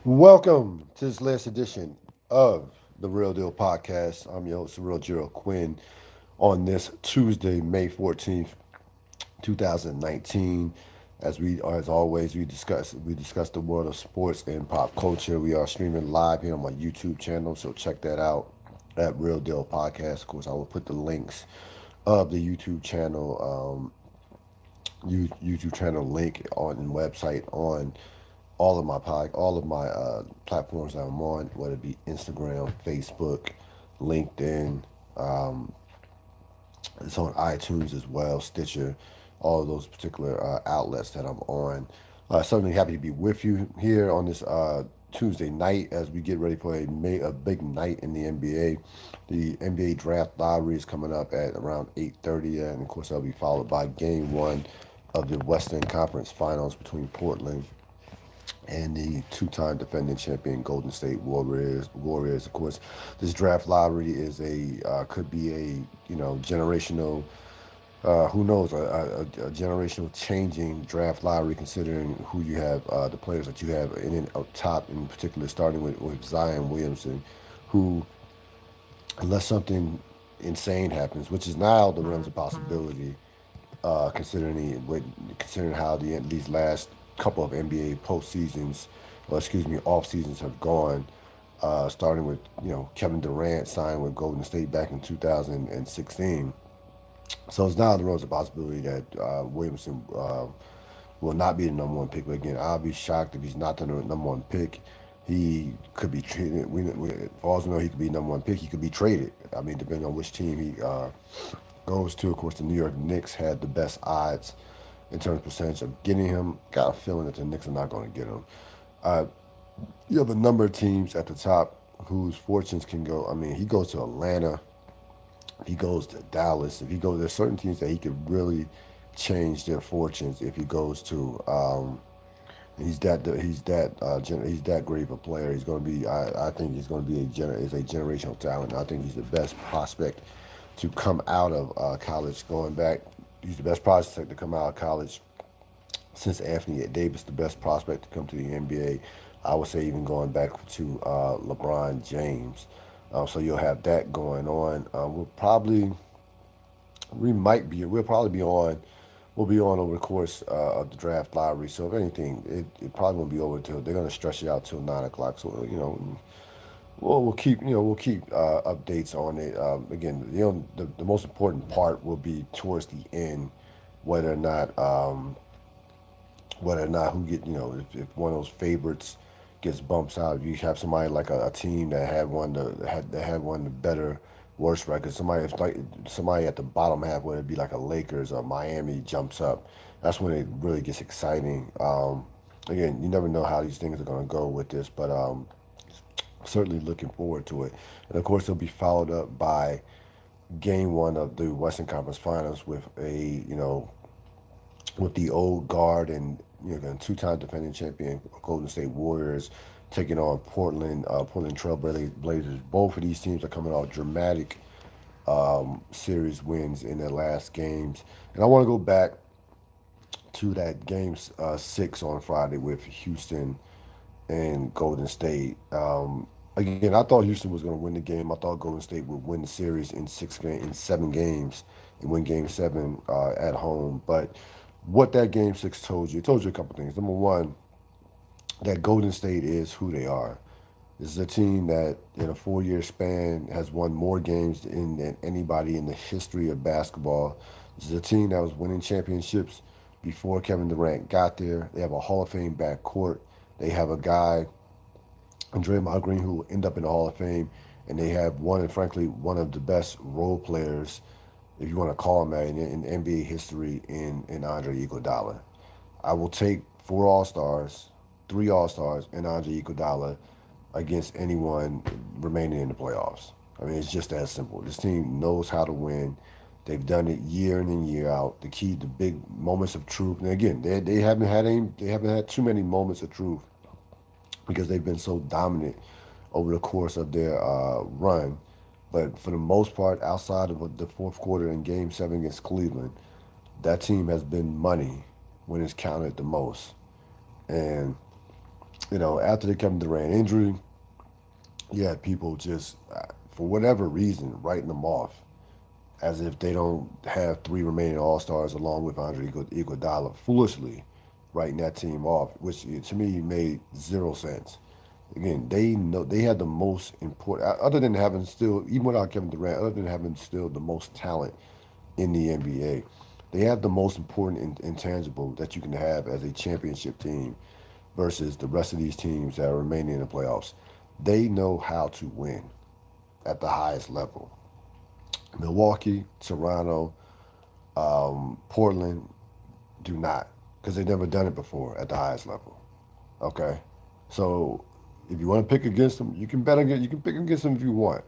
Welcome to this latest edition of the Real Deal Podcast. I'm your host, Ril Dil Quinn, on this Tuesday, May 14th, 2019. As always, we discuss the world of sports and pop culture. We are streaming live here on my YouTube channel, so check that out at Real Deal Podcast. Of course, I will put the links of the YouTube channel link on and website on all of my platforms that I'm on, whether it be Instagram, Facebook, LinkedIn. It's on iTunes as well, Stitcher, all of those particular outlets that I'm on. Certainly happy to be with you here on this Tuesday night as we get ready for a big night in the NBA. The NBA draft lottery is coming up at around 8:30, and of course that'll be followed by Game One of the Western Conference Finals between Portland and the two-time defending champion Golden State Warriors. Of course, this draft lottery is a could be a generational. Who knows, a generational changing draft lottery, considering who you have, the players that you have in it up top, in particular, starting with Zion Williamson, who, unless something insane happens, which is not out of the realms of possibility, considering how these last couple of NBA postseasons, or excuse me, off seasons have gone. Starting with Kevin Durant signed with Golden State back in 2016. So it's not the realms of possibility that Williamson will not be the number one pick. But again, I'll be shocked if he's not the number one pick. He could be traded. For all we know, he could be number one pick. He could be traded. I mean, depending on which team he goes to. Of course, the New York Knicks had the best odds in terms of percentage of getting him. Got a feeling that the Knicks are not going to get him. Uh, you have a number of teams at the top whose fortunes can go. I mean, he goes to Atlanta. He goes to Dallas. If he goes, there's certain teams that he could really change their fortunes if he goes to. He's that great of a player. He's going to be. I think he's going to be is a generational talent. I think he's the best prospect to come out of college. Going back, he's the best prospect to come out of college since Anthony Davis, the best prospect to come to the NBA. I would say even going back to LeBron James. So you'll have that going on. We'll probably be on. We'll be on over the course of the draft lottery. So if anything, it probably won't be over till they're gonna stretch it out till 9 o'clock. So we'll keep updates on it. Again, the most important part will be towards the end, whether or not who get if one of those favorites gets bumps out. If you have somebody like a team that had one of the better worst records, somebody at the bottom half, whether it be like a Lakers or Miami, jumps up. That's when it really gets exciting. Again, you never know how these things are going to go with this, but certainly looking forward to it. And of course, it'll be followed up by Game One of the Western Conference Finals with the old guard and two-time defending champion Golden State Warriors taking on Portland Trail Blazers. Both of these teams are coming off dramatic series wins in their last games, and I want to go back to that game 6 on Friday with Houston and Golden State. Again, I thought Houston was going to win the game. I thought Golden State would win the series in 7 games and win Game 7 at home. But what that Game 6 told you, it told you a couple things. Number one, that Golden State is who they are. This is a team that, in a 4-year span, has won more games than anybody in the history of basketball. This is a team that was winning championships before Kevin Durant got there. They have a Hall of Fame backcourt. They have a guy, Draymond Green, who will end up in the Hall of Fame, and they have frankly, one of the best role players, if you want to call him that, in NBA history, in Andre Iguodala. I will take 4 All-Stars, 3 All-Stars, and Andre Iguodala against anyone remaining in the playoffs. I mean, it's just that simple. This team knows how to win. They've done it year in and year out. The big moments of truth. And again, they haven't had too many moments of truth because they've been so dominant over the course of their run. But for the most part, outside of the fourth quarter in Game 7 against Cleveland, that team has been money when it's counted the most. And After the Kevin Durant injury, you had people just, for whatever reason, writing them off as if they don't have three remaining All Stars along with Andre Iguodala, foolishly writing that team off, which to me made zero sense. Again, they know they had the most important, other than having still, even without Kevin Durant, other than having still the most talent in the NBA, they have the most important intangible that you can have as a championship team versus the rest of these teams that are remaining in the playoffs. They know how to win at the highest level. Milwaukee, Toronto, Portland do not, because they've never done it before at the highest level. Okay, so if you want to pick against them, you can bet against. You can pick against them if you want,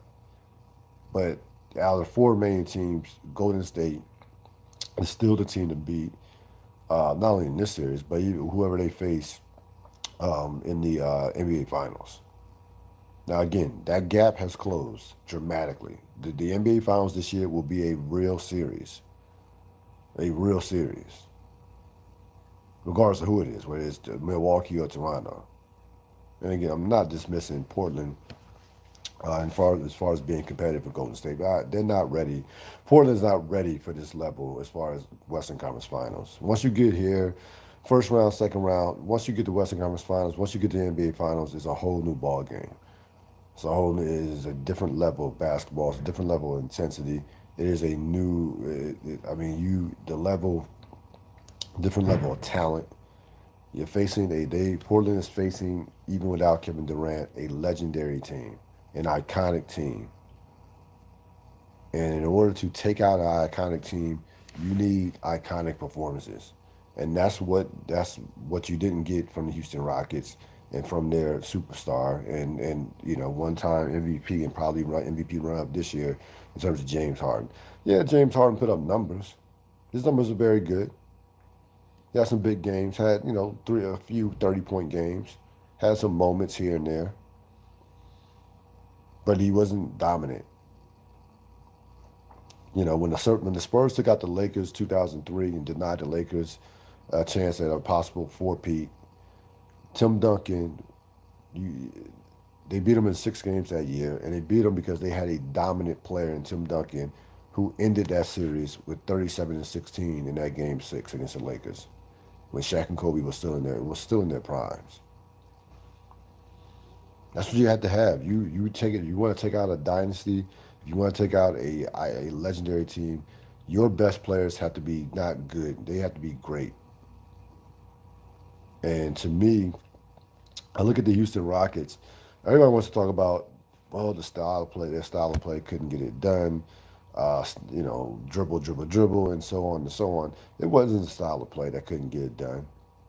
but out of the four main teams, Golden State is still the team to beat. Not only in this series, but even whoever they face in the NBA Finals. Now, again, that gap has closed dramatically. The NBA Finals this year will be a real series, regardless of who it is, whether it's Milwaukee or Toronto. And again, I'm not dismissing Portland as far as being competitive for Golden State. But they're not ready. Portland's not ready for this level as far as Western Conference Finals. Once you get here, first round, second round, once you get to Western Conference Finals, once you get to the NBA Finals, it's a whole new ball game. It is a different level of basketball. It's a different level of intensity. It is a new. I mean, the level, different level of talent. You're facing Portland is facing, even without Kevin Durant, a legendary team, an iconic team. And in order to take out an iconic team, you need iconic performances. And that's what you didn't get from the Houston Rockets and from their superstar and one time MVP and probably MVP run up this year in terms of James Harden. Yeah, James Harden put up numbers. His numbers are very good. He had some big games, had, a few 30-point games, had some moments here and there, but he wasn't dominant. When the Spurs took out the Lakers 2003 and denied the Lakers a chance at a possible four-peat, Tim Duncan, you, they beat him in 6 games that year, and they beat him because they had a dominant player in Tim Duncan who ended that series with 37 and 16 in that game 6 against the Lakers when Shaq and Kobe was still in their primes. That's what you had to have. You take it. You want to take out a dynasty. If you want to take out a legendary team, your best players have to be not good. They have to be great. And to me, I look at the Houston Rockets. Everybody wants to talk about, well, the style of play. Their style of play couldn't get it done. Dribble, dribble, dribble, and so on and so on. It wasn't the style of play that couldn't get it done.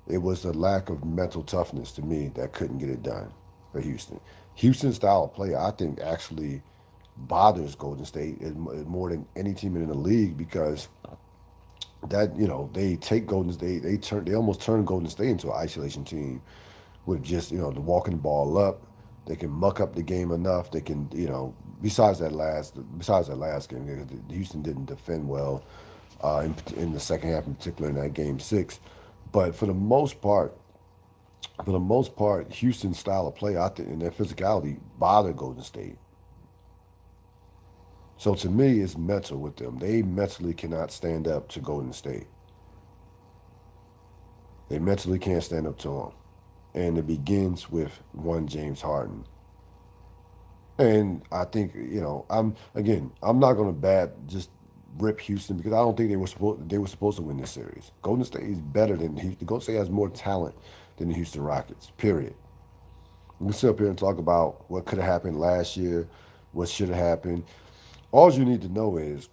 It was the lack of mental toughness to me that couldn't get it done for Houston. Houston's style of play, I think, actually bothers Golden State more than any team in the league because they take Golden State, they almost turn Golden State into an isolation team with just the walking the ball up. They can muck up the game enough. They can besides that last game, Houston didn't defend well in the second half, in particular in that game 6. But for the most part, Houston's style of play, I think, and their physicality bothered Golden State. So to me, it's mental with them. They mentally cannot stand up to Golden State. They mentally can't stand up to them. And it begins with one James Harden. And I think, I'm not gonna just rip Houston because I don't think they were supposed to win this series. Golden State is better than Houston. Golden State has more talent than the Houston Rockets. Period. We can sit up here and talk about what could have happened last year, what should have happened. All you need to know is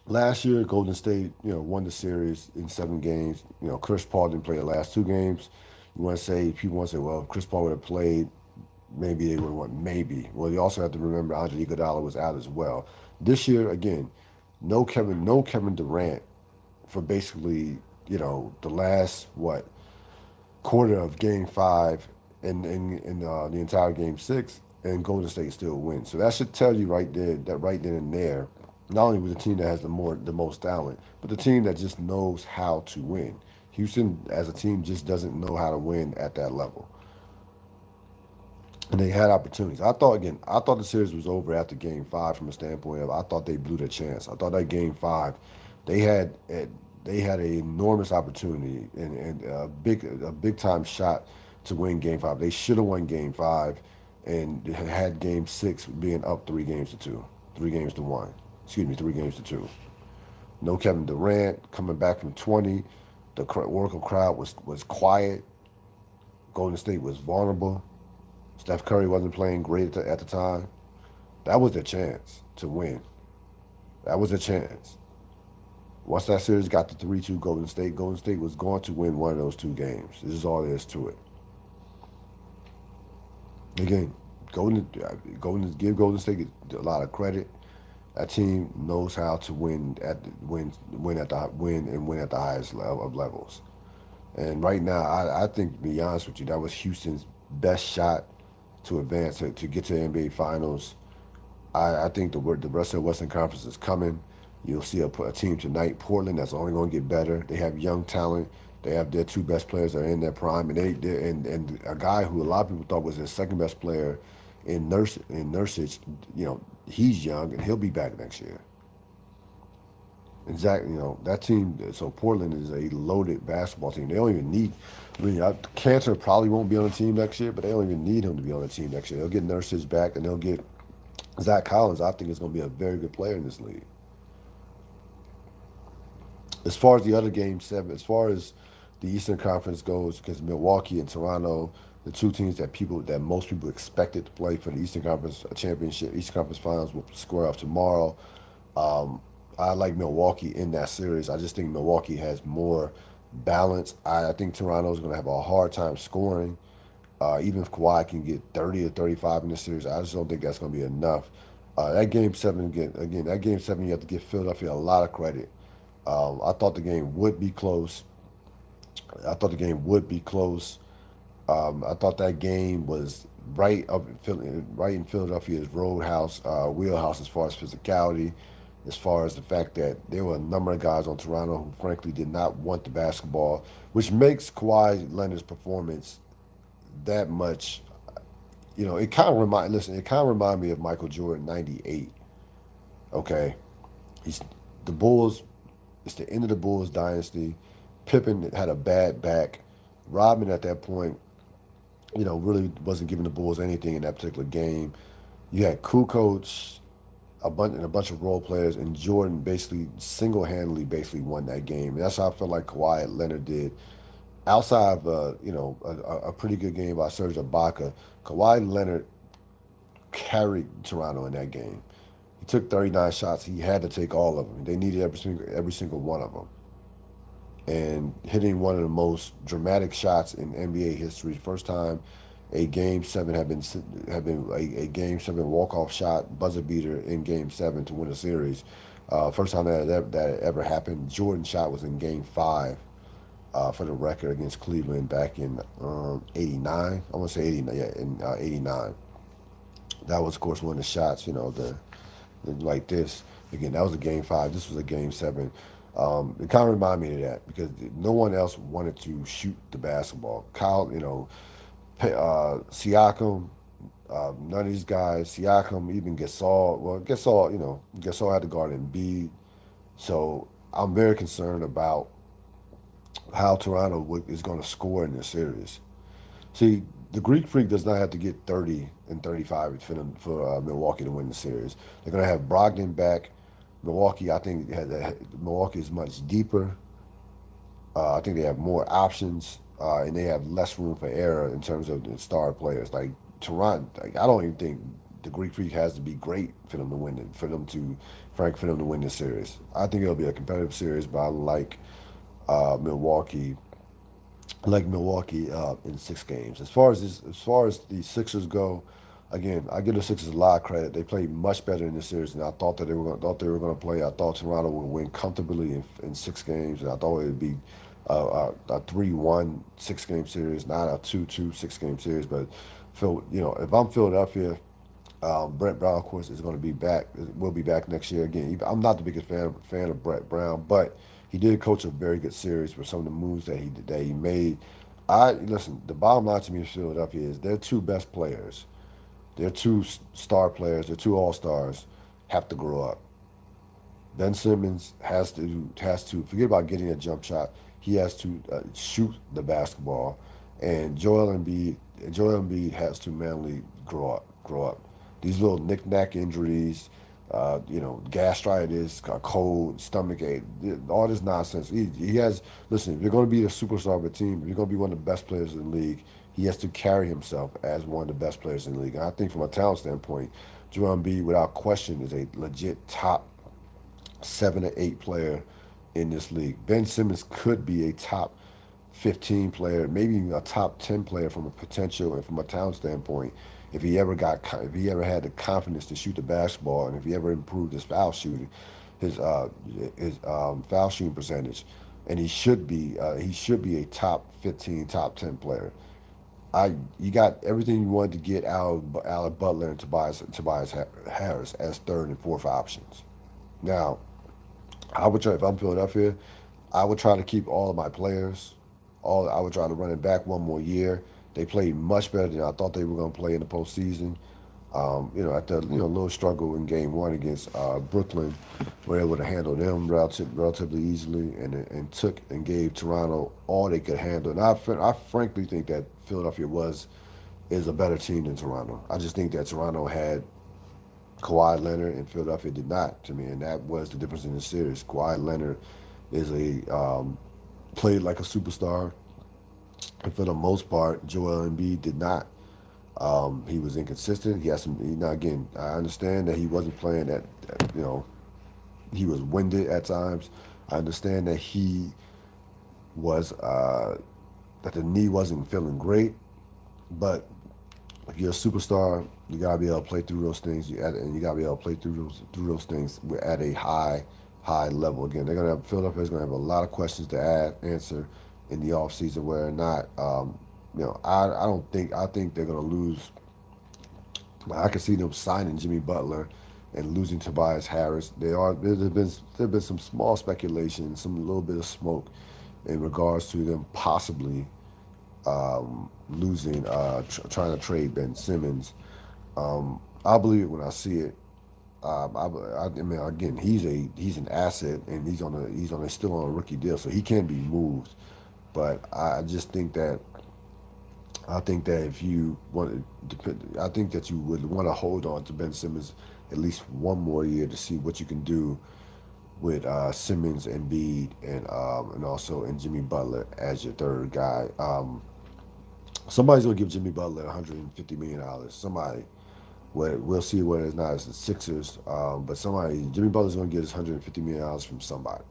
last year Golden State, won the series in 7 games. Chris Paul didn't play the last 2 games. People want to say, well, if Chris Paul would have played, maybe they would have won. Maybe. Well, you also have to remember Andre Iguodala was out as well. This year, again, no Kevin Durant for basically, the last quarter of Game 5 and the entire Game 6, and Golden State still wins. So that should tell you right there that right then and there, not only with the team that has the most talent, but the team that just knows how to win. Houston as a team just doesn't know how to win at that level. and they had opportunities. I thought the series was over after Game Five from a standpoint of I thought they blew their chance. I thought that Game Five, they had they had an enormous opportunity and a big time shot to win Game Five. They should have won Game Five, and had Game Six being up 3 games to 2, 3 games to 1. Excuse me, 3 games to 2. No Kevin Durant coming back from 20. The Oracle crowd was quiet. Golden State was vulnerable. Steph Curry wasn't playing great at the time. That was their chance to win. That was their chance. Once that series got to 3-2 Golden State was going to win one of those 2 games. This is all there is to it. Again, give Golden State a lot of credit. That team knows how to win at the highest level of levels. And right now, I think, to be honest with you, that was Houston's best shot to advance to get to the NBA Finals. I think the rest of the Western Conference is coming. You'll see a team tonight, Portland, that's only going to get better. They have young talent. They have their 2 best players that are in their prime, and and a guy who a lot of people thought was their second best player in Nurkic, he's young and he'll be back next year. Exactly, that team. So Portland is a loaded basketball team. They don't even need. I mean, Cantor probably won't be on the team next year, but they don't even need him to be on the team next year. They'll get Nurkic back, and they'll get Zach Collins. I think is going to be a very good player in this league. As far as the other game seven, as far as the Eastern Conference goes, because Milwaukee and Toronto, the 2 teams that most people expected to play for the Eastern Conference championship, Eastern Conference Finals will square off tomorrow. Um, I like Milwaukee in that series. I just think Milwaukee has more balance. I think Toronto's going to have a hard time scoring. Even if Kawhi can get 30 or 35 in this series, I just don't think that's going to be enough. That game seven again, that game seven, you have to give Philadelphia a lot of credit. I thought the game would be close. I thought the game would be close. I thought that game was right in Philadelphia's roadhouse wheelhouse as far as physicality, as far as the fact that there were a number of guys on Toronto who frankly did not want the basketball, which makes Kawhi Leonard's performance that much. It kind of remind me of Michael Jordan '98. Okay, he's the Bulls. It's the end of the Bulls dynasty. Pippen had a bad back. Rodman at that point, really wasn't giving the Bulls anything in that particular game. You had Kukoc, and a bunch of role players, and Jordan basically single-handedly basically won that game. And that's how I felt like Kawhi Leonard did. Outside of a pretty good game by Serge Ibaka, Kawhi Leonard carried Toronto in that game. He took 39 shots. He had to take all of them. They needed every single one of them. And hitting one of the most dramatic shots in NBA history. First time a game seven had been a game seven walk off shot buzzer beater in game seven to win a series. First time that ever happened. Jordan's shot was in game five for the record against Cleveland back in '89. I want to say '89. Yeah, in '89. That was of course one of the shots. Like this. Again, that was a game five. This was a game seven. It kind of reminded me of that because no one else wanted to shoot the basketball. Siakam, none of these guys. Siakam, even Gasol. Well, Gasol had to guard Embiid. So I'm very concerned about how Toronto is going to score in this series. See, the Greek Freak does not have to get 30 and 35 for Milwaukee to win the series. They're going to have Brogdon back. Milwaukee, I think, Milwaukee is much deeper. I think they have more options, and they have less room for error in terms of the star players. Like Toronto, I don't even think the Greek Freak has to be great for them to win it, for them to win this series. I think it'll be a competitive series, but I Milwaukee Milwaukee in 6 games. As far as the Sixers go, again, I give the Sixers a lot of credit. They played much better in this series than I thought they were going to play. I thought Toronto would win comfortably in 6 games, and I thought it would be a 3-1 6 game series, not a 2-2 6 game series. But if I'm Philadelphia, Brett Brown, of course, is going to be back. Will be back next year again. I'm not the biggest fan of Brett Brown, but he did coach a very good series with some of the moves that he made. Listen. The bottom line to me in Philadelphia is their 2 best players. their two star players, their two all stars, have to grow up. Ben Simmons has to forget about getting a jump shot. He has to shoot the basketball, and Joel Embiid has to manly grow up. Grow up. These little knick-knack injuries, gastritis, a cold, stomach ache, all this nonsense. He has. Listen, if you're going to be a superstar of a team, if you're going to be one of the best players in the league, he has to carry himself as one of the best players in the league. And I think from a talent standpoint, Joel Embiid, without question, is a legit top 7 or 8 player in this league. Ben Simmons could be a top 15 player, maybe even a top 10 player from a potential and from a talent standpoint. If he ever had the confidence to shoot the basketball, and if he ever improved his foul shooting, his foul shooting percentage, and he should be a top 15, top 10 player. You got everything you wanted to get out of Butler and Tobias Harris as third and fourth options. Now, I would try if I'm Philadelphia. I would try to keep all of my players. All I would try to run it back one more year. They played much better than I thought they were going to play in the postseason. After little struggle in Game One against Brooklyn, were able to handle them relatively easily, and took and gave Toronto all they could handle. And I frankly think that Philadelphia is a better team than Toronto. I just think that Toronto had Kawhi Leonard and Philadelphia did not to me, and that was the difference in the series. Kawhi Leonard is a played like a superstar, and for the most part, Joel Embiid did not. He was inconsistent. He had some. Now again, I understand that he wasn't playing he was winded at times. I understand that he was that the knee wasn't feeling great, but if you're a superstar, you gotta be able to play through those things. And you gotta be able to play through those things at a high level. Again, Philadelphia's gonna have a lot of questions to answer in the offseason, where or not. I don't think I think they're gonna lose. I can see them signing Jimmy Butler and losing Tobias Harris. There's been some small speculation, some little bit of smoke in regards to them possibly losing, trying to trade Ben Simmons. I'll believe it when I see it. I mean, again, he's an asset, and still on a rookie deal, so he can be moved. But I think that if you want I think that you would want to hold on to Ben Simmons at least one more year to see what you can do with Simmons and Bede, and also and Jimmy Butler as your third guy. Somebody's gonna give Jimmy Butler $150 million. Somebody. We'll see whether it's not as the Sixers, but Jimmy Butler's going to get his $150 million from somebody.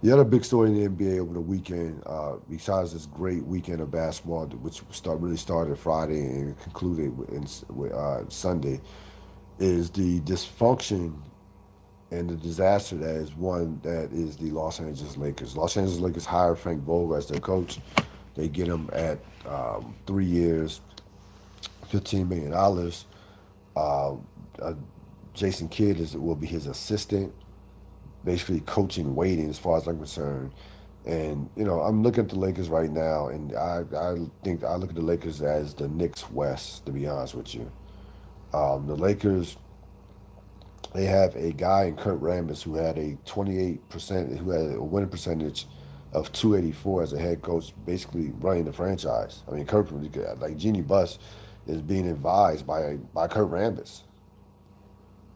The other big story in the NBA over the weekend, besides this great weekend of basketball, which really started Friday and concluded with Sunday, is the dysfunction and the disaster that is the Los Angeles Lakers. Los Angeles Lakers hired Frank Vogel as their coach. They get him at 3 years, $15 million. Uh, uh, Jason Kidd will be his assistant, basically coaching waiting as far as I'm concerned. And I'm looking at the Lakers right now, and I think I look at the Lakers as the Knicks West. To be honest with you, the Lakers, they have a guy in Kurt Rambis who had a 28%, who had a winning percentage of 284 as a head coach, basically running the franchise. I mean, like Jeannie Buss is being advised by Kurt Rambis,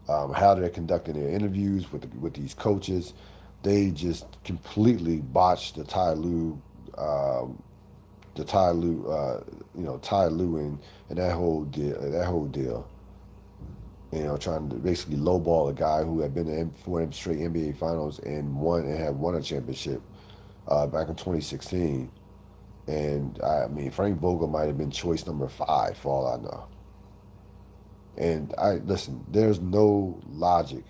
how they're conducting their interviews with these coaches. They just completely botched Ty Lue and that whole deal. Trying to basically lowball a guy who had been in 4 straight NBA Finals and had won a championship back in 2016. And I mean, Frank Vogel might have been choice number 5 for all I know. And listen, there's no logic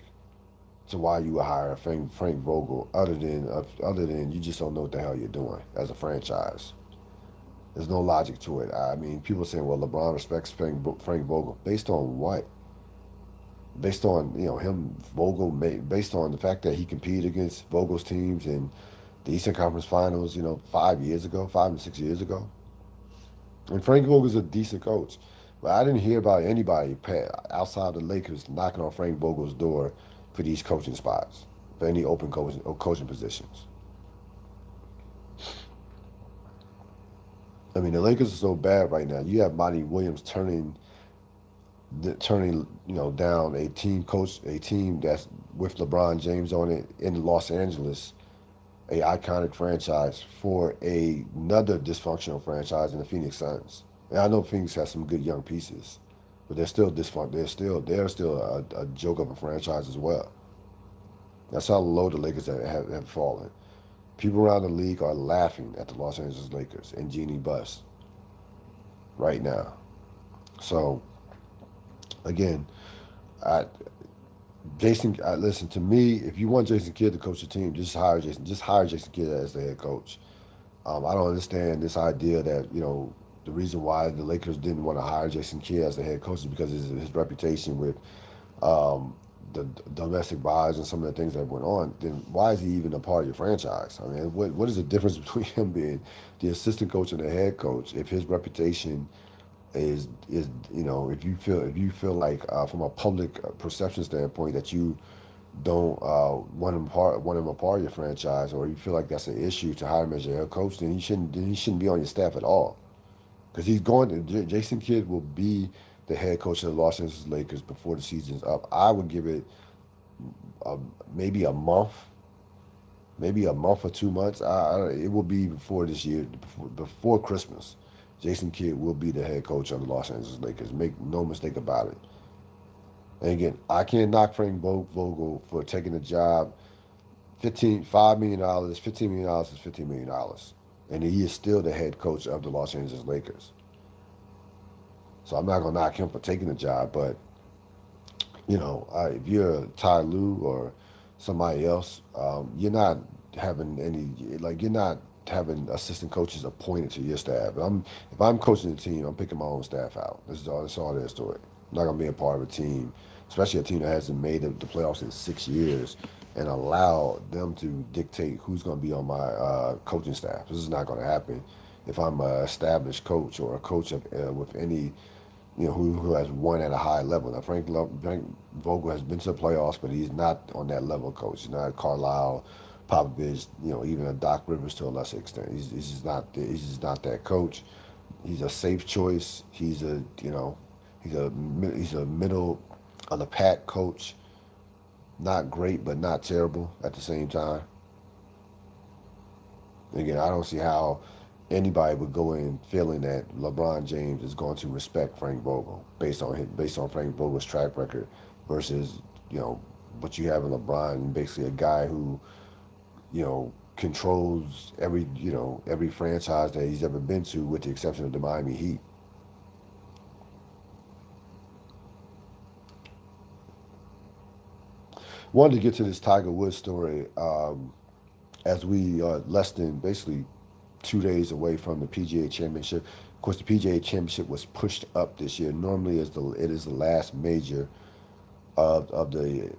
to why you would hire Frank Vogel other than you just don't know what the hell you're doing as a franchise. There's no logic to it. I mean, people saying, well, LeBron respects Frank Vogel. Based on what? Based on based on the fact that he competed against Vogel's teams in the Eastern Conference Finals, 5 and 6 years ago. And Frank Vogel's a decent coach. But I didn't hear about anybody outside the Lakers knocking on Frank Vogel's door for these coaching spots, for any open coaching positions. I mean, the Lakers are so bad right now. You have Monty Williams turning down a team that's with LeBron James on it in Los Angeles, a iconic franchise, for another dysfunctional franchise in the Phoenix Suns. And I know Phoenix has some good young pieces, but they're still dysfunctional. They're still a joke of a franchise as well. That's how low the Lakers have fallen. People around the league are laughing at the Los Angeles Lakers and Jeannie Buss right now. So again, I listen to me. If you want Jason Kidd to coach the team, just hire Jason. Just hire Jason Kidd as the head coach. I don't understand this idea that the reason why the Lakers didn't want to hire Jason Kidd as the head coach is because of his reputation with the domestic violence and some of the things that went on. Then why is he even a part of your franchise? I mean, what is the difference between him being the assistant coach and the head coach if his reputation is if you feel like from a public perception standpoint that you don't want him a part of your franchise, or you feel like that's an issue to hire him as your head coach, then he shouldn't be on your staff at all. Because Jason Kidd will be the head coach of the Los Angeles Lakers before the season's up. I would give it uh, maybe a month, maybe a month or 2 months. It will be before this year, before Christmas. Jason Kidd will be the head coach of the Los Angeles Lakers. Make no mistake about it. And again, I can't knock Frank Vogel for taking the job. $5 million, $15 million is $15 million, and he is still the head coach of the Los Angeles Lakers. So I'm not gonna knock him for taking the job, but if you're Ty Lue or somebody else, you're not having assistant coaches appointed to your staff. If I'm coaching the team, I'm picking my own staff out. That's all there is to it. I'm not gonna be a part of a team, especially a team that hasn't made the playoffs in 6 years, and allow them to dictate who's gonna be on my coaching staff. This is not gonna happen if I'm an established coach or a coach with any who has won at a high level. Now, Frank Vogel has been to the playoffs, but he's not on that level coach. He's not Carlisle, Popovich, even a Doc Rivers to a lesser extent. He's just not that coach. He's a safe choice. He's a middle of the pack coach. Not great, but not terrible at the same time. Again, I don't see how anybody would go in feeling that LeBron James is going to respect Frank Vogel based on Frank Vogel's track record versus what you have in LeBron, basically a guy who controls every franchise that he's ever been to, with the exception of the Miami Heat. Wanted to get to this Tiger Woods story as we are less than basically 2 days away from the PGA Championship. Of course, the PGA Championship was pushed up this year. Normally, it is the last major of of the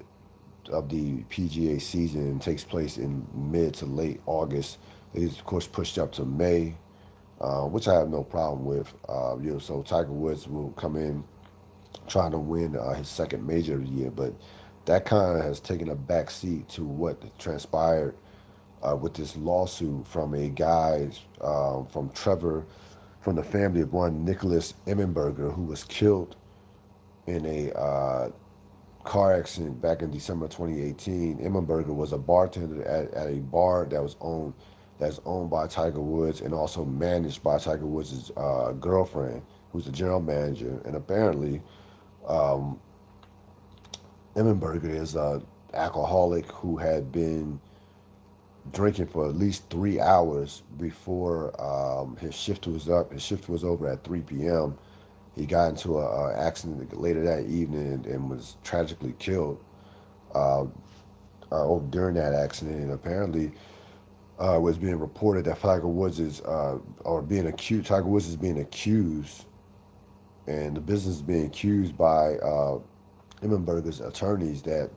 of the PGA season, and takes place in mid to late August. It is of course pushed up to May, which I have no problem with. So Tiger Woods will come in trying to win his second major of the year, but that kind of has taken a back seat to what transpired with this lawsuit from a guy from the family of one Nicholas Emmenberger, who was killed in a car accident back in December 2018. Emmenberger was a bartender at a bar that's owned by Tiger Woods and also managed by Tiger Woods' girlfriend, who's the general manager. And apparently, Emmenberger is a alcoholic who had been drinking for at least 3 hours before his shift was up. His shift was over at 3 p.m. He got into a accident later that evening and was tragically killed during that accident. And apparently, was being reported that Tiger Woods is being accused, and the business is being accused by Emmenberger's attorneys, that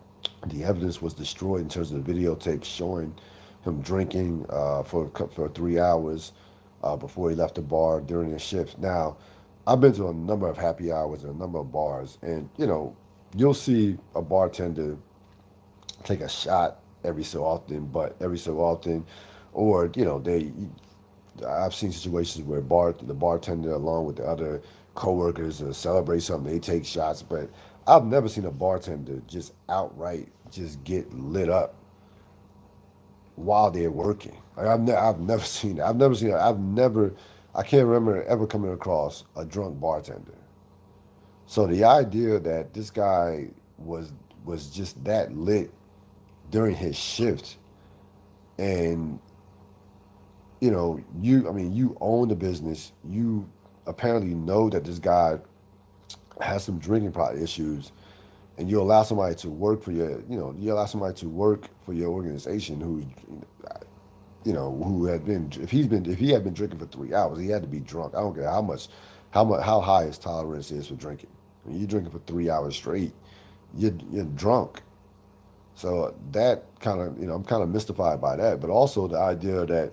the evidence was destroyed in terms of the videotape showing him drinking for 3 hours before he left the bar during his shift. Now, I've been to a number of happy hours and a number of bars, and you'll see a bartender take a shot every so often, but every so often, or they. I've seen situations where the bartender along with the other coworkers celebrate something, they take shots, but I've never seen a bartender just outright just get lit up while they're working. Like I've never seen it. I've never seen it. I can't remember ever coming across a drunk bartender. So the idea that this guy was was just that lit during his shift, and I mean, you own the business. You apparently know that this guy has some drinking problem issues, and you allow somebody to work for you allow somebody to work for your organization who's, who had been, if he had been drinking for 3 hours, he had to be drunk. I don't care how high his tolerance is for drinking. I mean, you're drinking for 3 hours straight, you're drunk. So that kind of, I'm kind of mystified by that, but also the idea that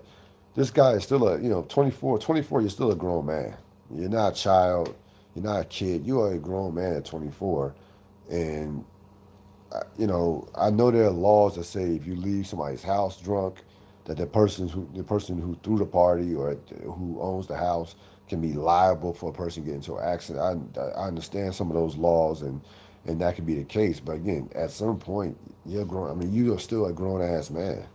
this guy is still 24, you're still a grown man. You're not a child, you're not a kid, you are a grown man at 24. And, I know there are laws that say if you leave somebody's house drunk, that the person who threw the party or who owns the house can be liable for a person getting into an accident. I understand some of those laws, and that could be the case. But again, at some point, you're grown. I mean, you are still a grown ass man.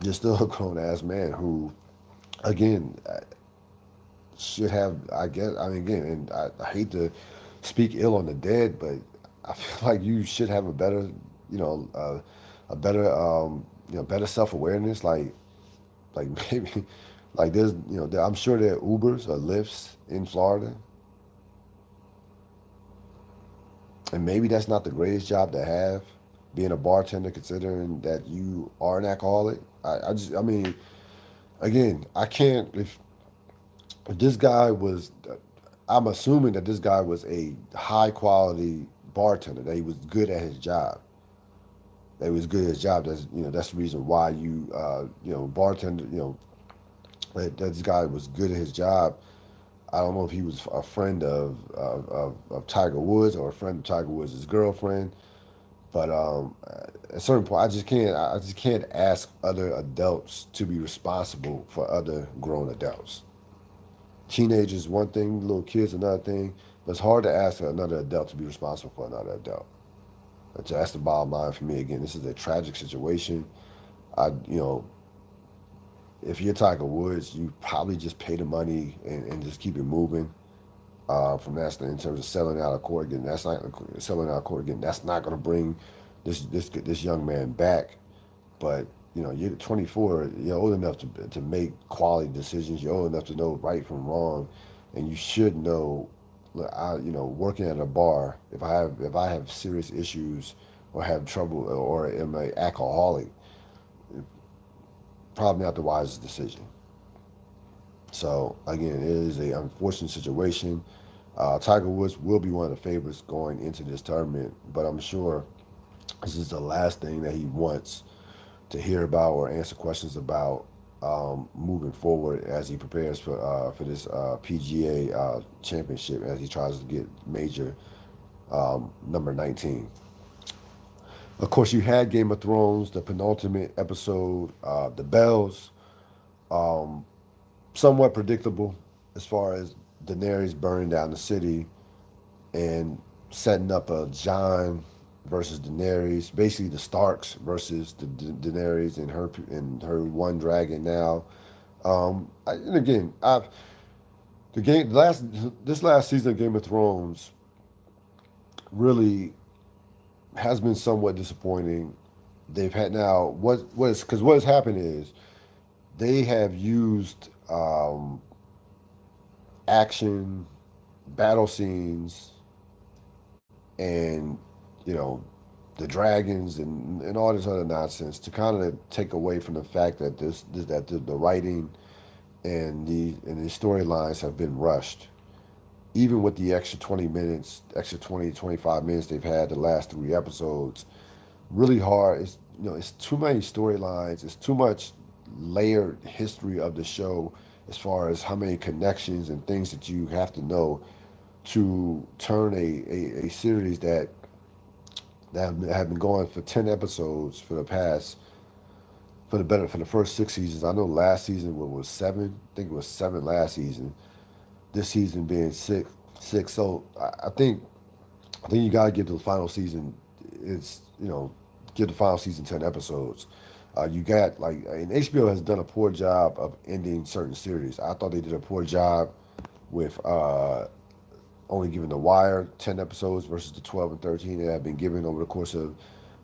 You're still a grown ass man who, again, should have. I guess. I mean, again, and I hate to speak ill on the dead, but I feel like you should have a better, a better, better self awareness. Like maybe, like I'm sure there are Ubers or Lyfts in Florida, and maybe that's not the greatest job to have, being a bartender, considering that you are an alcoholic. I mean, again, I can't. If this guy was, I'm assuming that this guy was a high quality bartender, that he was good at his job. That he was good at his job. That's the reason why bartender, that this guy was good at his job. I don't know if he was a friend of Tiger Woods or a friend of Tiger Woods' girlfriend, but at a certain point, I just can't ask other adults to be responsible for other grown adults. Teenagers one thing, little kids another thing, but it's hard to ask another adult to be responsible for another adult. That's the bottom line for me. Again, this is a tragic situation. I you know if you're Tiger Woods, you probably just pay the money and just keep it moving. From that in terms of selling out of court again, that's not selling out of court again. That's not going to bring this young man back. But you're 24. You're old enough to make quality decisions. You're old enough to know right from wrong, and you should know. Look, working at a bar, if I have serious issues or have trouble or am a alcoholic, probably not the wisest decision. So again, it is a unfortunate situation. Tiger Woods will be one of the favorites going into this tournament, but I'm sure this is the last thing that he wants to hear about or answer questions about, moving forward as he prepares for this PGA championship, as he tries to get major number 19. Of course, you had Game of Thrones, the penultimate episode, the bells. Somewhat predictable as far as Daenerys burning down the city and setting up a Jon versus Daenerys, basically the Starks versus the Daenerys and her one dragon now. And again, the game last this last season of Game of Thrones really has been somewhat disappointing. They've had now what has happened is they have used action, battle scenes, and you know the dragons and all this other nonsense to kind of take away from the fact that the writing and the storylines have been rushed. Even with the extra 20 minutes, extra 20 25 minutes they've had the last three episodes, really hard. It's too many storylines. It's too much layered history of the show as far as how many connections and things that you have to know to turn a series that have been going for 10 episodes for the past for the first 6 seasons. I know last season was seven. I think it was seven last season. This season being six. So I think you gotta give the final season. It's give the final season 10 episodes. You got and HBO has done a poor job of ending certain series. I thought they did a poor job with only giving The Wire 10 episodes versus the 12 and 13 that have been given over the course of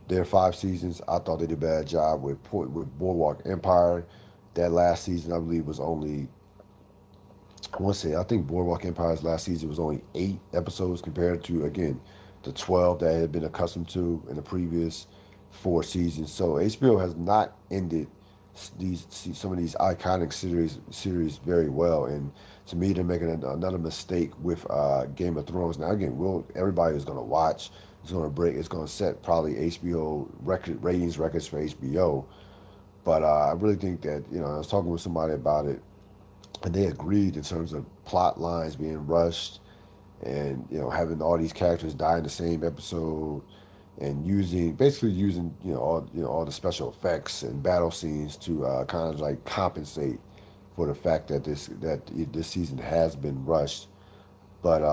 their 5 seasons. I thought they did a bad job with Boardwalk Empire. That last season, I believe, was only I want to say I think Boardwalk Empire's last season was only 8 episodes compared to again the 12 that I had been accustomed to in the previous 4 seasons. So HBO has not ended some of these iconic series very well, and to me they're making another mistake with Game of Thrones. Now again, everybody is going to watch. It's going to break. It's going to set probably HBO records for HBO. But I really think that I was talking with somebody about it and they agreed in terms of plot lines being rushed and having all these characters die in the same episode and using all the special effects and battle scenes to kind of like compensate for the fact that this season has been rushed. But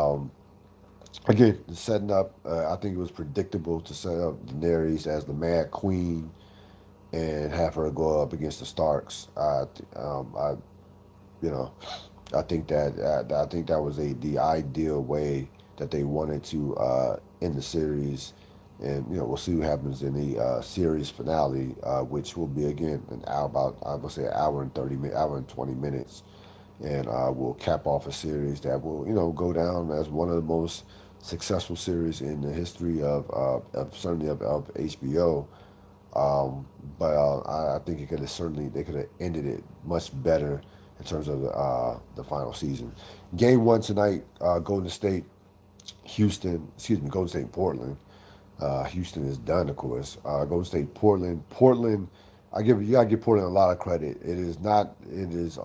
again, the setting up, I think it was predictable to set up Daenerys as the Mad Queen and have her go up against the Starks. You know, I think that was the ideal way that they wanted to end the series, and we'll see what happens in the series finale, which will be again an hour about I would say an hour and 30 minutes, hour and 20 minutes, and we'll cap off a series that will go down as one of the most successful series in the history of certainly of HBO. But I think it could have certainly they could have ended it much better in terms of the final season. Game one tonight, Golden State, Houston, excuse me, Golden State, Portland. Houston is done, of course. Golden State, Portland. You gotta give Portland a lot of credit. It is not. It is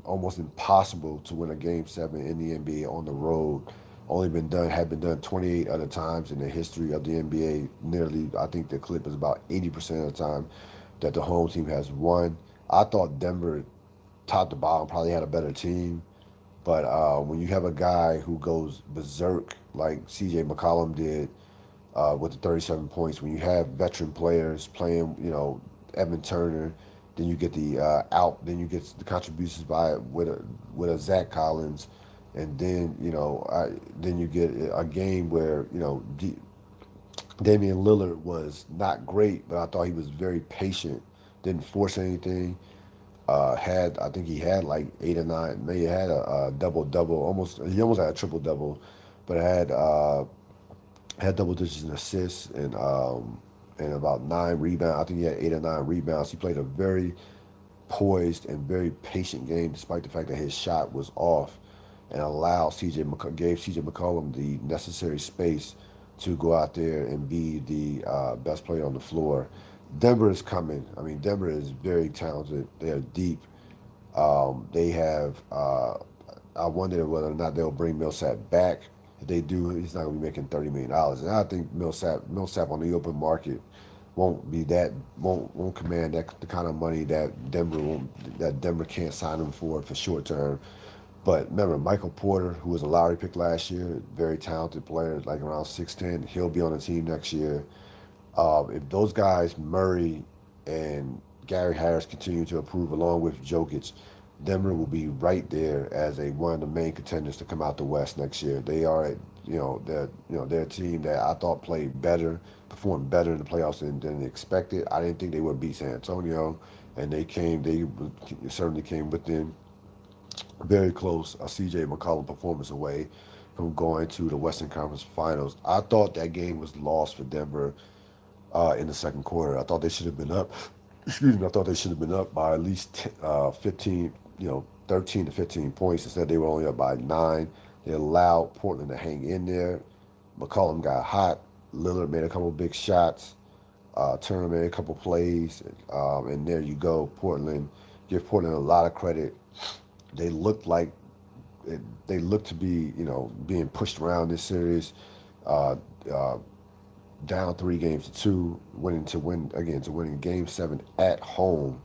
almost impossible to win a game seven in the NBA on the road. Only been done had been done 28 other times in the history of the NBA. Nearly, I think the clip is about 80% of the time that the home team has won. I thought Denver, top to bottom, probably had a better team. But when you have a guy who goes berserk like CJ McCollum did with the 37 points, when you have veteran players playing, Evan Turner, then you get then you get the contributions by with a Zach Collins, and then then you get a game where Damian Lillard was not great, but I thought he was very patient, didn't force anything. Had I think he had like 8 or 9. Maybe he had a double double. He almost had a triple double, but had double digits in assists and about 9 rebounds. I think he had 8 or 9 rebounds. He played a very poised and very patient game, despite the fact that his shot was off, and gave CJ McCollum the necessary space to go out there and be the best player on the floor. Denver is coming. I mean, Denver is very talented. They are deep. They have. I wonder whether or not they'll bring Millsap back. If they do, he's not going to be making $30 million. And I think Millsap on the open market won't command the kind of money that Denver can't sign him for short term. But remember, Michael Porter, who was a lottery pick last year, very talented player, like around 6'10", he'll be on the team next year. If those guys, Murray and Gary Harris, continue to improve along with Jokic, Denver will be right there as one of the main contenders to come out the West next year. They are, they're a team that I thought performed better in the playoffs than expected. I didn't think they would beat San Antonio, and they certainly came within very close a CJ McCollum performance away from going to the Western Conference Finals. I thought that game was lost for Denver in the second quarter. I thought they should have been up. Excuse me. I thought they should have been up by at least 15, 13 to 15 points. Instead, they were only up by 9. They allowed Portland to hang in there. McCollum got hot. Lillard made a couple big shots. Turner made a couple plays. And there you go. Give Portland a lot of credit They look like they look to be, being pushed around this series. Uh, uh, Down 3 games to 2, winning Game 7 at home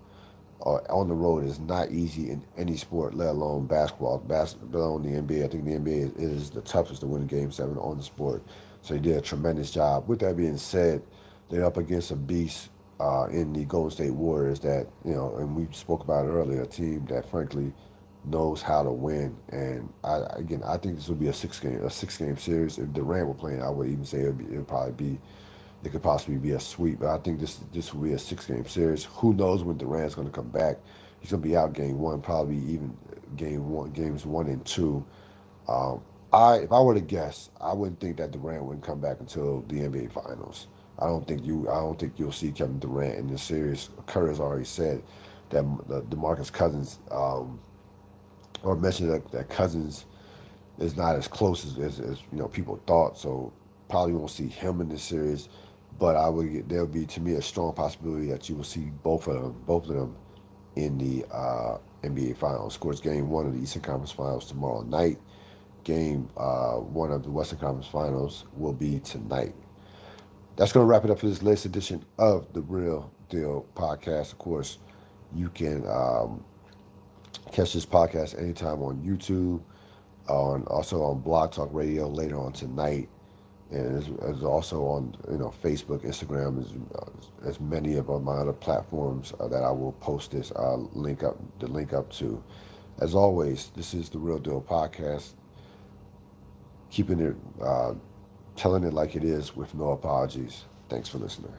on the road is not easy in any sport, let alone basketball. Basketball on the NBA, I think the NBA is the toughest to win Game 7 on the sport. So he did a tremendous job. With that being said, they're up against a beast in the Golden State Warriors that, and we spoke about it earlier, a team that frankly knows how to win. And I think this would be a 6 game series. If Durant were playing, I would even say it could possibly be a sweep. But I think this will be a 6 game series. Who knows when Durant's going to come back? He's going to be out game one, probably even games 1 and 2. Um, if I were to guess, I wouldn't think that Durant wouldn't come back until the NBA Finals. I don't think you'll see Kevin Durant in this series. Curry has already said that DeMarcus Cousins, or mentioned that Cousins is not as close as people thought. So probably won't see him in this series. But there'll be, to me, a strong possibility that you will see both of them in the NBA Finals. Of course, Game 1 of the Eastern Conference Finals tomorrow night. Game 1 of the Western Conference Finals will be tonight. That's going to wrap it up for this latest edition of the Real Deal Podcast. Of course, you can catch this podcast anytime on YouTube, also on Blog Talk Radio later on tonight, and is also on Facebook, Instagram, as many of my other platforms that I will post this link up to. As always, this is the Real Deal Podcast, keeping it, telling it like it is with no apologies. Thanks for listening.